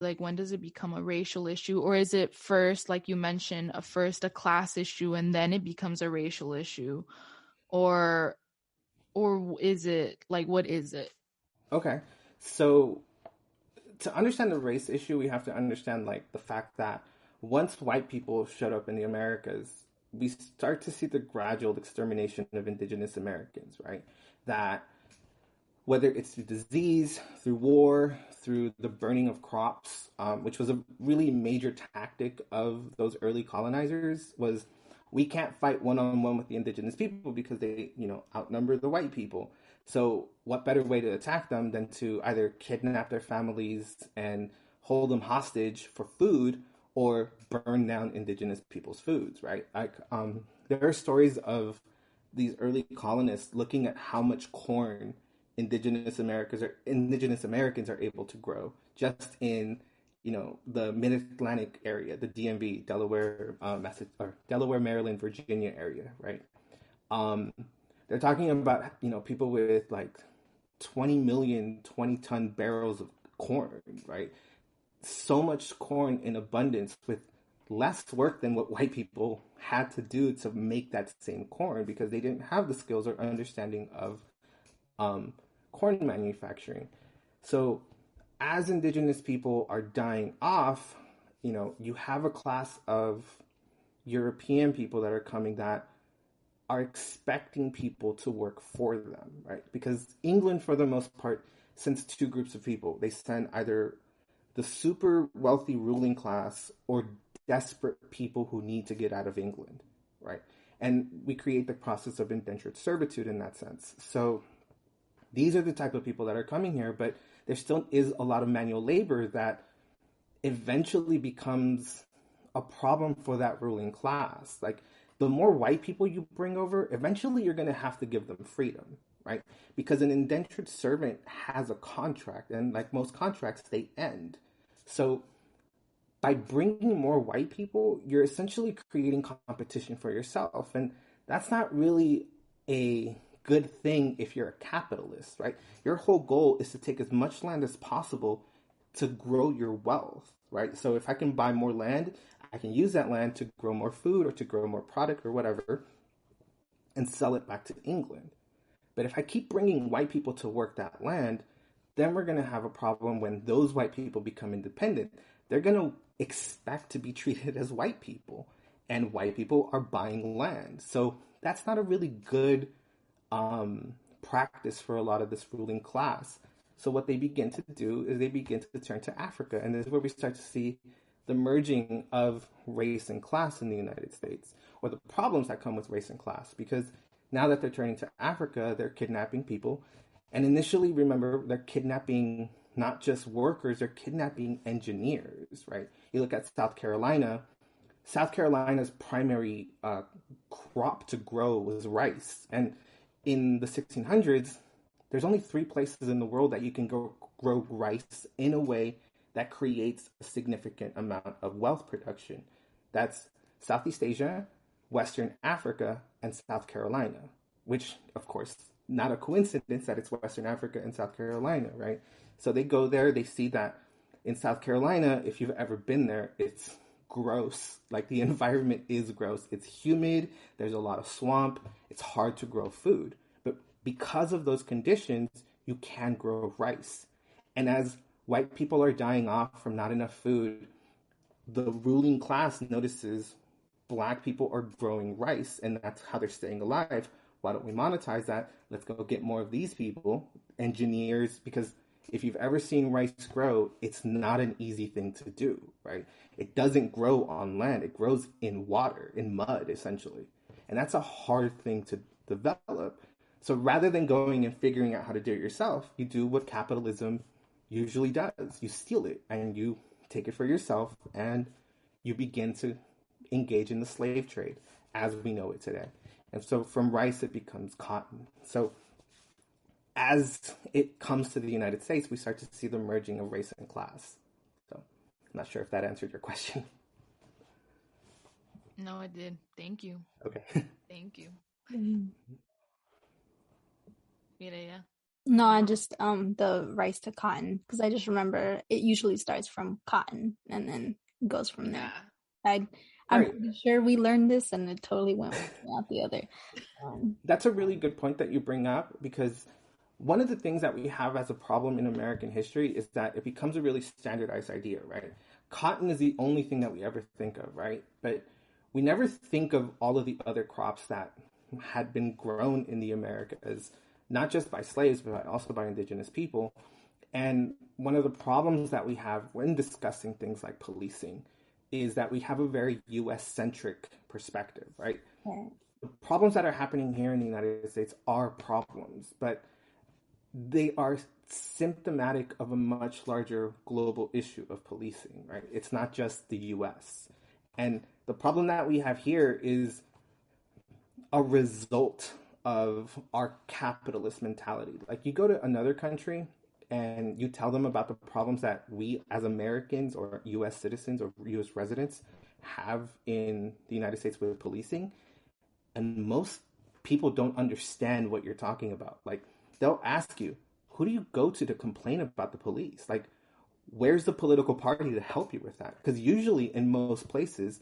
like when does it become a racial issue, or is it first, like you mentioned, a class issue and then it becomes a racial issue, or is it like, what is it? Okay. So to understand the race issue, we have to understand like the fact that once white people showed up in the Americas, we start to see the gradual extermination of indigenous Americans, right? That whether it's through disease, through war, through the burning of crops, which was a really major tactic of those early colonizers, was we can't fight one on one with the indigenous people because they, outnumber the white people. So, what better way to attack them than to either kidnap their families and hold them hostage for food or burn down indigenous people's foods, right? There are stories of these early colonists looking at how much corn indigenous Americans are able to grow just in the Mid Atlantic area, the DMV, Delaware, or Delaware, Maryland, Virginia area, right? Um, they're talking about people with like 20 million 20-ton barrels of corn, right? So much corn in abundance with less work than what white people had to do to make that same corn because they didn't have the skills or understanding of um, corn manufacturing. So, as indigenous people are dying off, you have a class of European people that are coming that are expecting people to work for them, right? Because England, for the most part, sends two groups of people. They send either the super wealthy ruling class or desperate people who need to get out of England, right? And we create the process of indentured servitude in that sense. So these are the type of people that are coming here, but there still is a lot of manual labor that eventually becomes a problem for that ruling class. Like the more white people you bring over, eventually you're going to have to give them freedom, right? Because an indentured servant has a contract, and like most contracts, they end. So by bringing more white people, you're essentially creating competition for yourself. And that's not really a good thing if you're a capitalist, right? Your whole goal is to take as much land as possible to grow your wealth, right? So if I can buy more land, I can use that land to grow more food or to grow more product or whatever and sell it back to England. But if I keep bringing white people to work that land, then we're going to have a problem when those white people become independent. They're going to expect to be treated as white people, and white people are buying land. So that's not a really good practice for a lot of this ruling class. So what they begin to do is they begin to turn to Africa, and this is where we start to see the merging of race and class in the United States, or the problems that come with race and class, because now that they're turning to Africa, they're kidnapping people. And initially, remember, they're kidnapping not just workers, they're kidnapping engineers, right? You look at South Carolina. South Carolina's primary crop to grow was rice. And in the 1600s, there's only three places in the world that you can grow rice in a way that creates a significant amount of wealth production. That's Southeast Asia, Western Africa, and South Carolina, which, of course, not a coincidence that it's Western Africa and South Carolina, right? So they go there, they see that in South Carolina, if you've ever been there, it's gross. Like the environment is gross. It's humid, there's a lot of swamp, it's hard to grow food. But because of those conditions, you can grow rice. And as white people are dying off from not enough food, the ruling class notices black people are growing rice and that's how they're staying alive. Why don't we monetize that? Let's go get more of these people, engineers, because if you've ever seen rice grow, it's not an easy thing to do, right? It doesn't grow on land, it grows in water, in mud, essentially. And that's a hard thing to develop. So rather than going and figuring out how to do it yourself, you do what capitalism usually does. You steal it and you take it for yourself and you begin to engage in the slave trade as we know it today. And so from rice, it becomes cotton. So as it comes to the United States, we start to see the merging of race and class. So I'm not sure if that answered your question. No, it did. Thank you. Okay. Thank you. Mireya. No, I just the rice to cotton because I just remember it usually starts from cotton and then goes from there. Yeah. I I'm Right. pretty sure we learned this and it totally went one way out the other. That's a really good point that you bring up because one of the things that we have as a problem in American history is that it becomes a really standardized idea, right? Cotton is the only thing that we ever think of, right? But we never think of all of the other crops that had been grown in the Americas, not just by slaves, but also by indigenous people. And one of the problems that we have when discussing things like policing is that we have a very US centric perspective, right? Right. The problems that are happening here in the United States are problems, but they are symptomatic of a much larger global issue of policing, right? It's not just the US. And the problem that we have here is a result of our capitalist mentality. Like you go to another country and you tell them about the problems that we as Americans or US citizens or US residents have in the United States with policing, and most people don't understand what you're talking about. Like they'll ask you, who do you go to complain about the police? Like where's the political party to help you with that? Because usually in most places,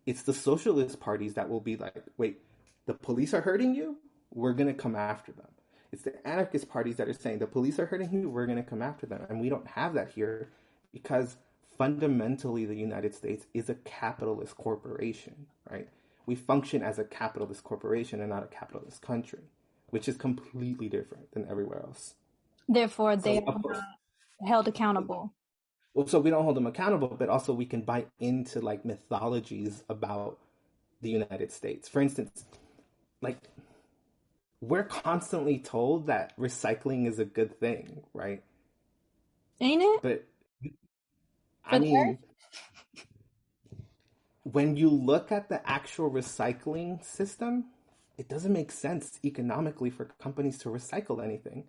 it's the socialist parties that will be like, wait, the police are hurting you? We're going to come after them. It's the anarchist parties that are saying the police are hurting you, we're going to come after them. And we don't have that here because fundamentally the United States is a capitalist corporation, right? We function as a capitalist corporation and not a capitalist country, which is completely different than everywhere else. Therefore, they So, are of course, not held accountable. well, so we don't hold them accountable, but also we can buy into like mythologies about the United States. For instance, like we're constantly told that recycling is a good thing, right? Ain't it? But For I the earth? mean, when you look at the actual recycling system, it doesn't make sense economically for companies to recycle anything,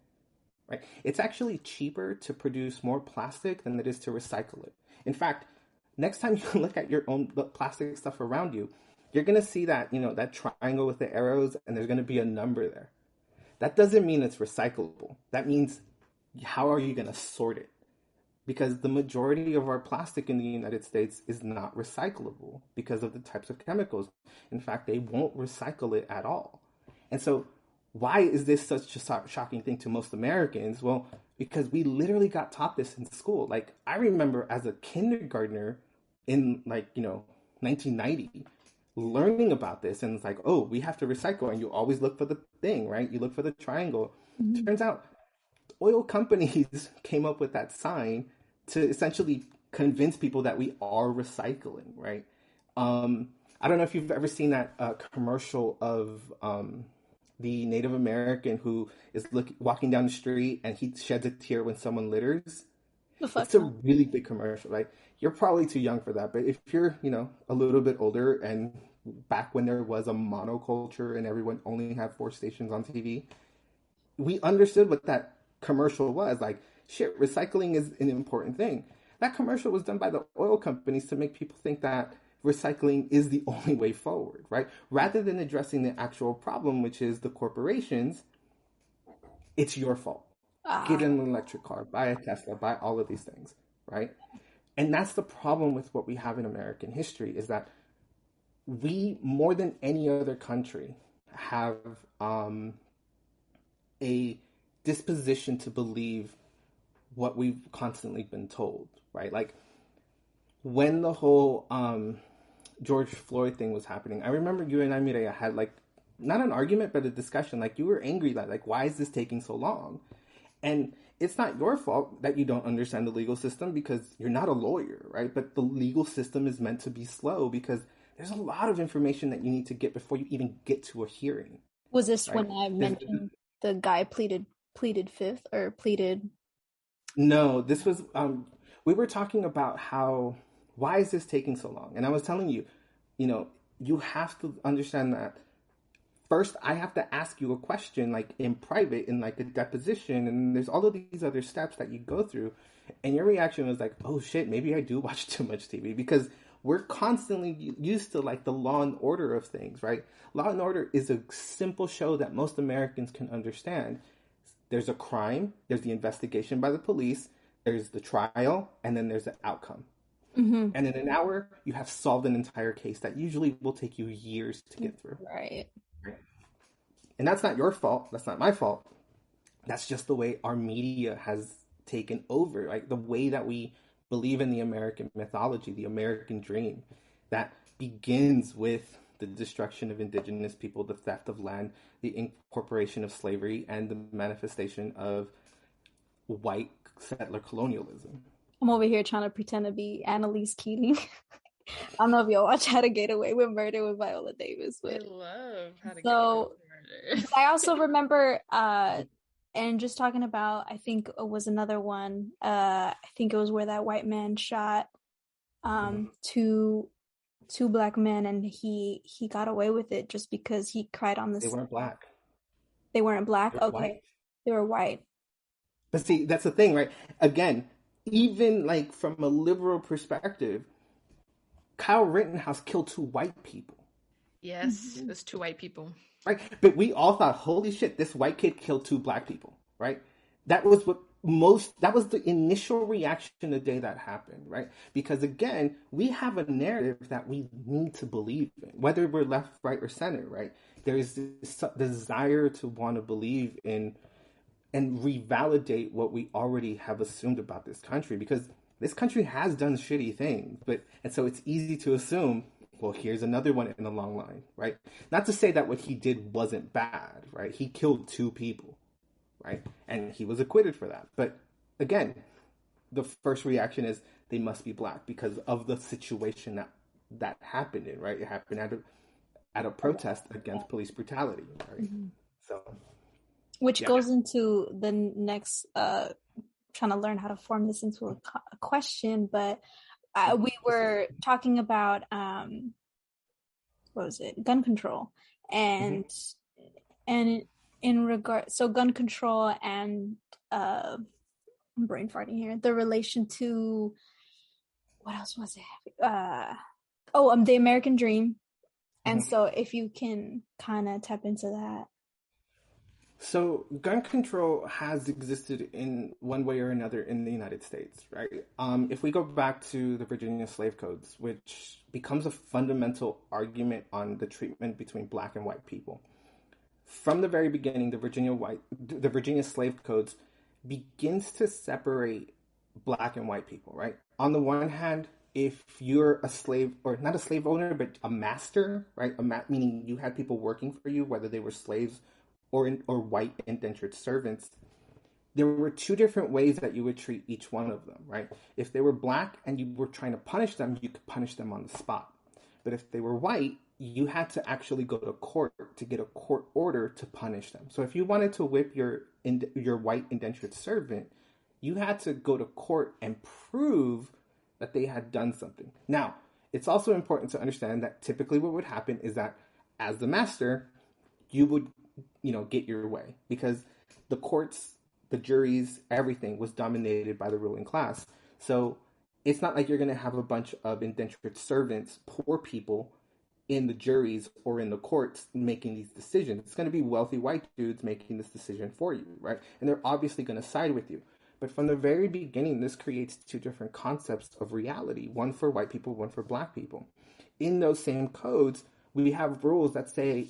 right? It's actually cheaper to produce more plastic than it is to recycle it. In fact, next time you look at your own plastic stuff around you, you're going to see that, that triangle with the arrows and there's going to be a number there. That doesn't mean it's recyclable. That means how are you going to sort it? Because the majority of our plastic in the United States is not recyclable because of the types of chemicals. In fact, they won't recycle it at all. And so, why is this such a shocking thing to most Americans? Well, because we literally got taught this in school. Like, I remember as a kindergartner in 1990, learning about this, and it's like, oh, we have to recycle, and you always look for the thing, right? You look for the triangle. Mhm. Turns out oil companies came up with that sign to essentially convince people that we are recycling, right? I don't know if you've ever seen that commercial of the Native American who is walking down the street and he sheds a tear when someone litters. The fuck It's a no. really big commercial. Like you're probably too young for that, but if you're, a little bit older and back when there was a monoculture and everyone only had four stations on TV, we understood what that commercial was. Like, shit, recycling is an important thing. That commercial was done by the oil companies to make people think that recycling is the only way forward, right? Rather than addressing the actual problem, which is the corporations, it's your fault. Ah, Get an electric car, buy a Tesla, buy all of these things, right? And that's the problem with what we have in American history is that we, more than any other country, have a disposition to believe what we've constantly been told, right? Like when the whole George Floyd thing was happening, I remember you and I, Mireya, had like not an argument but a discussion. Like you were angry that like why is this taking so long? And it's not your fault that you don't understand the legal system because you're not a lawyer, right? But the legal system is meant to be slow because there's a lot of information that you need to get before you even get to a hearing, was this right? when I mentioned the guy pleaded fifth or pleaded? No, this was we were talking about how why is this taking so long? And I was telling you, you have to understand that first I have to ask you a question like in private in like a deposition and there's all of these other steps that you go through and your reaction was like, "Oh shit, maybe I do watch too much TV" because we're constantly used to like the Law and Order of things, right? Law and Order is a simple show that most Americans can understand. There's a crime, there's the investigation by the police, there's the trial, and then there's the outcome. Mm-hmm. And in an hour, you have solved an entire case that usually will take you years to get through. Right. And that's not your fault. That's not my fault. That's just the way our media has taken over. Like the way that we believe in the American mythology, the American dream, that begins with the destruction of indigenous people, the theft of land, the incorporation of slavery, and the manifestation of white settler colonialism. I'm over here trying to pretend to be Annalise Keating. I don't know if y'all watch How to Get Away with Murder with Viola Davis, I but love How to Get Away with Murder. I also remember and just talking about, I think it was another one, I think it was where that white man shot two black men, and he got away with it just because he cried on the They weren't black. They weren't black? They were Okay. white. They were white. But see, that's the thing, right? Again, even like from a liberal perspective, Kyle Rittenhouse killed 2 white people. Yes, it was 2 white people. Right? But we all thought, holy shit, this white kid killed 2 black people, right? That was the initial reaction the day that happened, right? Because again, we have a narrative that we need to believe in, whether we're left, right, or center, right? There is this desire to want to believe in and revalidate what we already have assumed about this country, because this country has done shitty things, and so it's easy to assume, well, here's another one in the long line, right? Not to say that what he did wasn't bad, right? He killed 2 people, right? And he was acquitted for that. But again, the first reaction is they must be black because of the situation that happened in, right? It happened at a protest against police brutality, right? Mm-hmm. So, which goes into the next, trying to learn how to form this into a question, but we were talking about what was it, gun control, and and in regard, so gun control and I'm brain farting here, the relation to what else was it, the American dream, and so if you can kind of tap into that. So gun control has existed in one way or another in the United States, right? If we go back to the Virginia slave codes, which becomes a fundamental argument on the treatment between black and white people. From the very beginning, the Virginia slave codes begins to separate black and white people, right? On the one hand, if you're a slave, or not a slave owner, but a master, right? Meaning you had people working for you, whether they were slaves or white indentured servants, there were 2 different ways that you would treat each one of them, right? If they were black and you were trying to punish them, you could punish them on the spot. But if they were white, you had to actually go to court to get a court order to punish them. So if you wanted to whip your white indentured servant, you had to go to court and prove that they had done something. Now, it's also important to understand that typically what would happen is that as the master, you would get your way, because the courts, the juries, everything was dominated by the ruling class. So it's not like you're going to have a bunch of indentured servants, poor people, in the juries or in the courts making these decisions. It's going to be wealthy white dudes making this decision for you, right? And they're obviously going to side with you. But from the very beginning, this creates 2 different concepts of reality, one for white people, one for black people. In those same codes, we have rules that say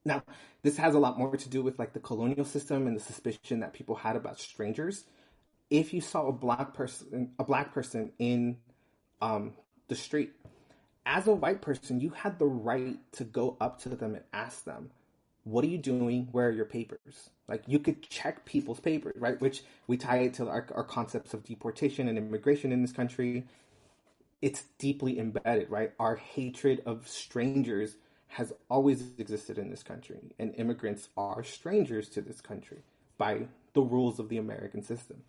now, this has a lot more to do with like the colonial system and the suspicion that people had about strangers. If you saw a black person in the street, as a white person, you had the right to go up to them and ask them, what are you doing? Where are your papers? Like, you could check people's papers, right? Which we tie it to our concepts of deportation and immigration in this country. It's deeply embedded, right? Our hatred of strangers has always existed in this country, and immigrants are strangers to this country by the rules of the American system.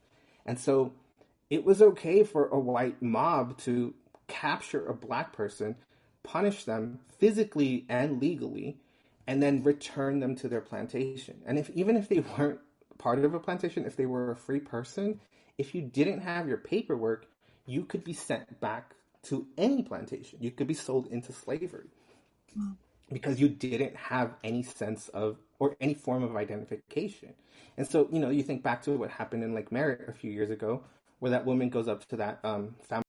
And so it was okay for a white mob to capture a black person, punish them physically and legally, and then return them to their plantation. And even if they weren't part of a plantation, if they were a free person, if you didn't have your paperwork, you could be sent back to any plantation. You could be sold into slavery. because you didn't have any sense of or any form of identification. And so, you think back to what happened in like Merritt a few years ago, where that woman goes up to that family